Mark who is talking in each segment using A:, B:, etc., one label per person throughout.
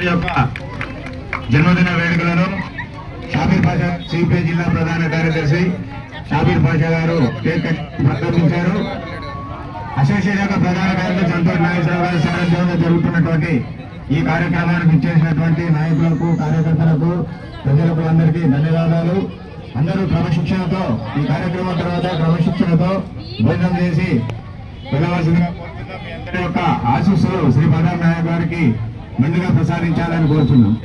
A: యొక్క జన్మదిన వేడుకలను షాబీర్ పాషా సిపిఐ జిల్లా ప్రధాన కార్యదర్శి షాబీర్ పాషా గారు కేక్ ప్రారంభించారు. అసోసియేషన్ యొక్క ప్రధాన కార్యదర్శి సంతోష్ నాగేశ్వరరావు గారి సారథ్యంలో జరుగుతున్నటువంటి ఈ కార్యక్రమానికి ఇచ్చేసినటువంటి నాయకులకు, కార్యకర్తలకు, ప్రజలకు అందరికీ ధన్యవాదాలు. అందరూ క్రమశిక్షణతో ఈ కార్యక్రమం తర్వాత క్రమశిక్షణతో భోజనం చేసి వెళ్ళవలసిందిగా కోరుతున్నాం. మీ అందరి యొక్క ఆశీస్సులు శ్రీ బలరాం నాయక్ గారికి ముందుగా ప్రసాదించాలని కోరుతున్నాం.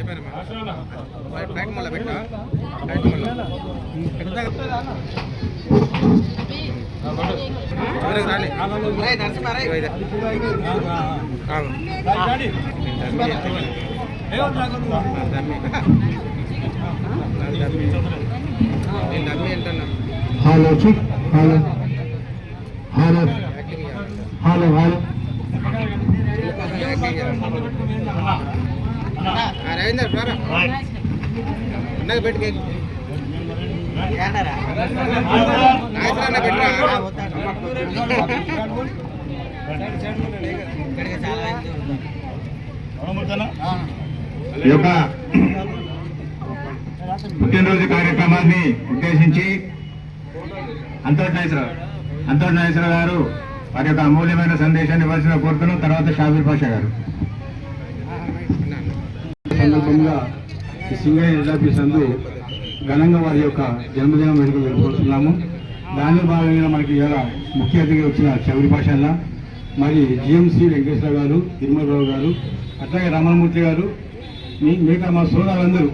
A: Hello hello hello hello hello
B: Ravinder పెట్టుకే
A: ఈ యొక్క పుట్టినరోజు కార్యక్రమాన్ని ఉద్దేశించి అంతోటి నాగేశ్వరరావు గారు వారి యొక్క అమూల్యమైన సందేశాన్ని ఇవ్వాల్సిన కోరుతున్నాం. తర్వాత షాబీర్ పాషా గారు.
C: సందర్భంగా సింగరేణి ఎల్ఆర్పీస్ నందు ఘనంగా వారి యొక్క జన్మదిన వేడుకలు జరుపుకుంటున్నాము. దానిలో భాగంగా మనకి ఇలా ముఖ్య అతిథిగా వచ్చిన షాబీర్ పాషా, మరి జిఎంసి వెంకటేశ్వర గారు, తిరుమలరావు గారు, అట్లాగే రమణమూర్తి గారు, మిగతా మా సోదరులందరూ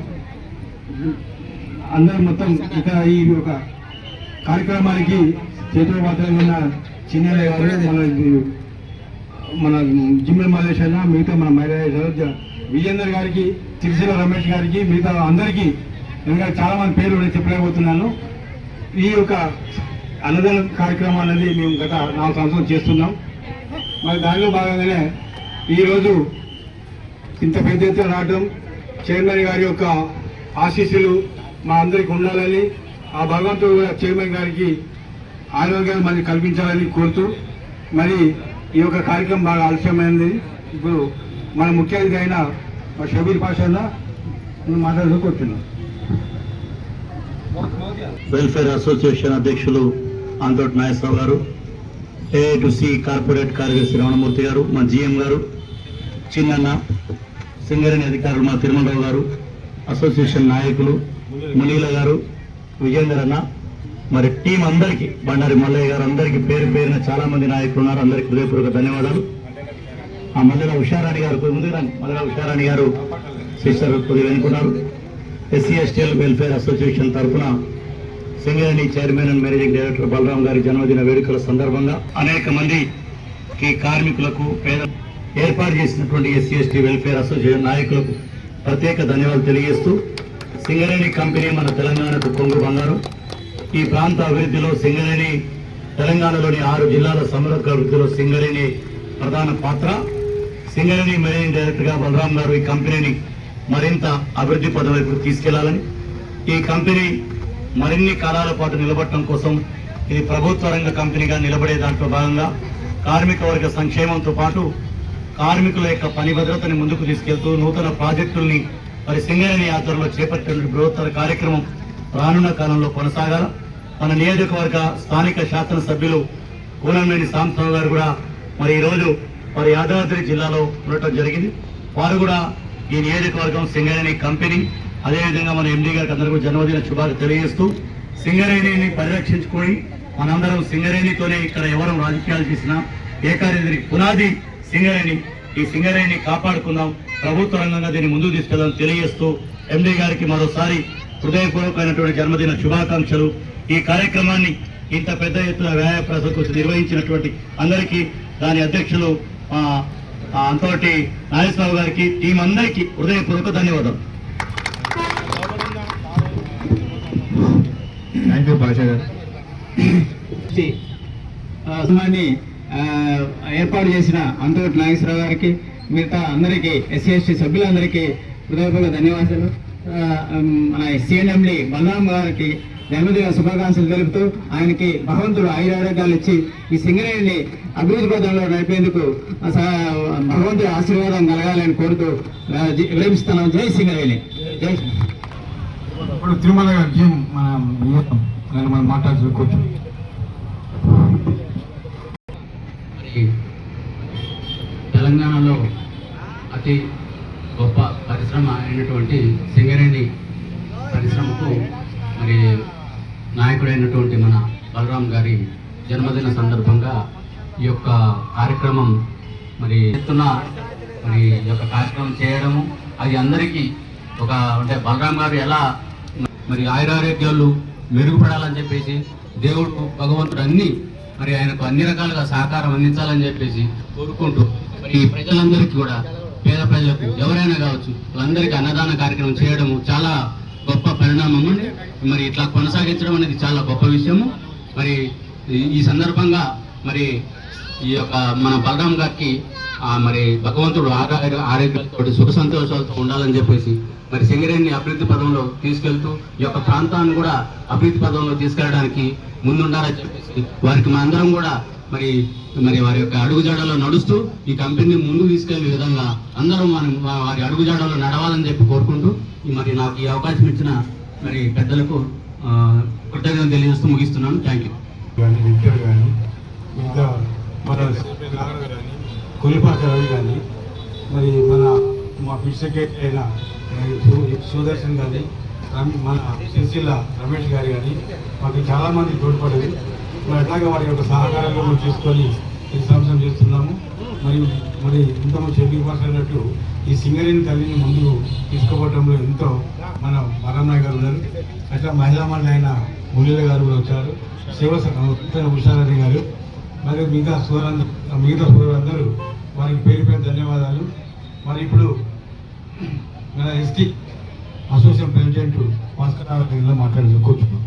C: మొత్తం ఇక్కడ ఈ యొక్క కార్యక్రమానికి చేతుల పాత్రగా ఉన్న చిన్నయ్య గారు, మన జిమ్మెల్ మల్లేష్ అన్న, మిగతా మన మైరాజ విజేందర్ గారికి, సిరిసిల్ల రమేష్ గారికి, మిగతా అందరికీ ఎందుకంటే చాలా మంది పేర్లు చెప్పలేకపోతున్నాను. ఈ యొక్క అన్నదాన కార్యక్రమం అనేది మేము గత 4 సంవత్సరాలు చేస్తున్నాం. మరి దానిలో భాగంగానే ఈరోజు ఇంత పెద్ద ఎత్తున రావడం, చైర్మన్ గారి యొక్క ఆశీస్సులు మా అందరికి ఉండాలని, ఆ భగవంతుడు కూడా చైర్మన్ గారికి ఆరోగ్యాన్ని మళ్ళీ కల్పించాలని కోరుతూ, మరి ఈ యొక్క కార్యక్రమం బాగా ఆలస్యమైంది. ఇప్పుడు మన ముఖ్య అతిథి అయిన షబీర్ పాషా మాట్లాడుతూ కోరుతున్నాం.
D: వెల్ఫేర్ అసోసియేషన్ అధ్యక్షులు అంతోటి నాగేశ్వరరావు గారు, ఏఐటిసి కార్పొరేట్ కార్యదర్శి రమణమూర్తి గారు, మా జిఎం గారు, చిన్నన్న, సింగరేణి అధికారులు మా తిరుమలరావు గారు, అసోసియేషన్ నాయకులు మునీల గారు, విజేందర్ అన్న, మరి టీం అందరికీ, బండారి మల్లయ్య గారు, అందరికీ పేరు పేరున చాలా మంది నాయకులు ఉన్నారు. అందరికీ హృదయపూర్వక ధన్యవాదాలు. ఆ మల్లెల ఉషారాణి గారు మల్లెల ఉషారాణి గారు సిస్టర్ కొద్దిగా వెనుకున్నారు. ఎస్సీ ఎస్టీఎల్ వెల్ఫేర్ అసోసియేషన్ తరఫున Singareni chairman and managing director Balaram గారి జన్మదిన వేడుకల సందర్భంగా అనేక మందికి కార్మికులకు, పేద ఏర్పాటు చేసినటువంటి ఎస్సీ ఎస్టీ వెల్ఫేర్ అసోసియేషన్ నాయకులకు ప్రత్యేక ధన్యవాదాలు తెలియజేస్తూ, సింగరేణి కంపెనీ మన తెలంగాణకు కొంగు బంగారు. ఈ ప్రాంత అభివృద్ధిలో సింగరేణి, తెలంగాణలోని 6 జిల్లాల సమగ్ర అభివృద్ధిలో సింగరేణి ప్రధాన పాత్ర. సింగరేణి మేనేజింగ్ డైరెక్టర్గా బలరాం గారు ఈ కంపెనీని మరింత అభివృద్ధి పదం వైపు తీసుకెళ్లాలని, ఈ కంపెనీ మరిన్ని కాలాల పాటు నిలబడటం కోసం ఇది ప్రభుత్వ రంగ కంపెనీగా నిలబడే దాంట్లో భాగంగా కార్మిక వర్గ సంక్షేమంతో పాటు కార్మికుల యొక్క పని భద్రతని ముందుకు తీసుకెళ్తూ నూతన ప్రాజెక్టుల్ని మరి సింగరేణి ఆధ్వర్యంలో చేపట్టిన బృహత్తర కార్యక్రమం రానున్న కాలంలో కొనసాగాల. మన నియోజకవర్గ స్థానిక శాసనసభ్యులు కూనంనేని సాంబశివరావు గారు కూడా మరి ఈరోజు మరి యాదాద్రి జిల్లాలో ఉండటం జరిగింది. వారు కూడా ఈ నియోజకవర్గం సింగరేణి కంపెనీ, అదేవిధంగా మన ఎండీ గారికి అందరికీ జన్మదిన శుభాలు తెలియజేస్తూ, సింగరేణిని పరిరక్షించుకొని మనందరం సింగరేణితోనే ఇక్కడ ఎవరు రాజకీయాలు చేసినా ఏకారేంద్రికి పునాది సింగరేణి. ఈ సింగరేణిని కాపాడుకుందాం, ప్రభుత్వ రంగంగా దీన్ని ముందుకు తీసుకెళ్దాం తెలియజేస్తూ ఎండీ గారికి మరోసారి హృదయపూర్వకమైనటువంటి జన్మదిన శుభాకాంక్షలు. ఈ కార్యక్రమాన్ని ఇంత పెద్ద ఎత్తున వ్యాయ ప్రసంగం నిర్వహించినటువంటి అందరికీ, దాని అధ్యక్షులు అంతోటి నాగేశ్వరరావు గారికి, టీం అందరికీ హృదయపూర్వక ధన్యవాదాలు.
A: థ్యాంక్ యూ పాషా గారు.
C: ఏర్పాటు చేసిన అంతోటి నాగేశ్వరరావు గారికి, మిగతా అందరికీ, ఎస్సీ ఎస్టీ సభ్యులందరికీ హృదయపూర్వక ధన్యవాదాలు. మన సిఎన్ఎండి బలరాం గారికి, జన్మదిన శుభాకాంక్షలు తెలుపుతూ ఆయనకి భగవంతుడు ఆయురారోగ్యాలు ఇచ్చి ఈ సింగరేణిని అభివృద్ధి పదంలో నడిపేందుకు భగవంతుడి ఆశీర్వాదం కలగాలని కోరుతూ విరమిస్తున్నాం. జై సింగరేణి. జై.
B: ఇప్పుడు తిరుమల గారికి మనం మాట్లాడుకోవచ్చు.
E: తెలంగాణలో అతి గొప్ప పరిశ్రమ అయినటువంటి సింగరేణి పరిశ్రమకు మరి నాయకుడైనటువంటి మన బలరాం గారి జన్మదిన సందర్భంగా ఈ యొక్క కార్యక్రమం మరి ఎత్తున మరి ఈ యొక్క కార్యక్రమం చేయడము, అది అందరికీ ఒక అంటే బలరాం గారు ఎలా మరి ఆయురారోగ్యాలు మెరుగుపడాలని చెప్పేసి దేవుడు భగవంతుడు మరి ఆయనకు అన్ని రకాలుగా సహకారం అందించాలని చెప్పేసి కోరుకుంటూ మరి ఈ ప్రజలందరికీ కూడా పేద ప్రజలకు ఎవరైనా కావచ్చు వాళ్ళందరికీ అన్నదాన కార్యక్రమం చేయడము చాలా గొప్ప పరిణామము. మరి ఇట్లా కొనసాగించడం అనేది చాలా గొప్ప విషయము. మరి ఈ సందర్భంగా మరి ఈ యొక్క మన బలరాం గారికి మరి భగవంతుడు ఆరోగ్యాలతో సుఖ సంతోషాలతో ఉండాలని చెప్పేసి మరి సింగరేణిని అభివృద్ధి పదంలో తీసుకెళ్తూ ఈ యొక్క ప్రాంతాన్ని కూడా అభివృద్ధి పదంలో తీసుకెళ్ళడానికి ముందుండాలని చెప్పేసి వారికి మనందరం కూడా మరి వారి యొక్క అడుగుజాడలో నడుస్తూ ఈ కంపెనీని ముందుకు తీసుకెళ్లే విధంగా అందరం మనం వారి అడుగుజాడలో నడవాలని చెప్పి కోరుకుంటూ మరి నాకు ఈ అవకాశం ఇచ్చిన మరి పెద్దలకు కృతజ్ఞతలు తెలియజేస్తూ ముగిస్తున్నాను. Thank you.
B: కానీ విక్టర్ కానీ ఇంకా మన నారాయణ కానీ కొలిపాక రవి కానీ మరి మా ఫిష్ సెక్రటరీ అయిన సుదర్శన్ కానీ మన సిరిసిల్ల రమేష్ గారు కానీ మాకు చాలామంది తోడ్పడేది. మరి అట్లాగే వారి యొక్క సహకారంలో మేము తీసుకొని ఈ సంవత్సరం చేస్తున్నాము. మరి ఇంతమంది షెడ్యూల్ పాస్ అయినట్టు ఈ సింగరేణి తల్లిని ముందుకు తీసుకోవడంలో ఎంతో మన బలరామయ్య గారు ఉన్నారు. అట్లా మహిళా మండలి అయిన మురళి గారు కూడా వచ్చారు, ఉషారెడ్డి గారు, మరి మిగతా సోదరులందరూ వారికి పేరు పేరు ధన్యవాదాలు. మరి ఇప్పుడు మన ST association president Bhaskar Rao మాట్లాడుతూ కూర్చున్నాం.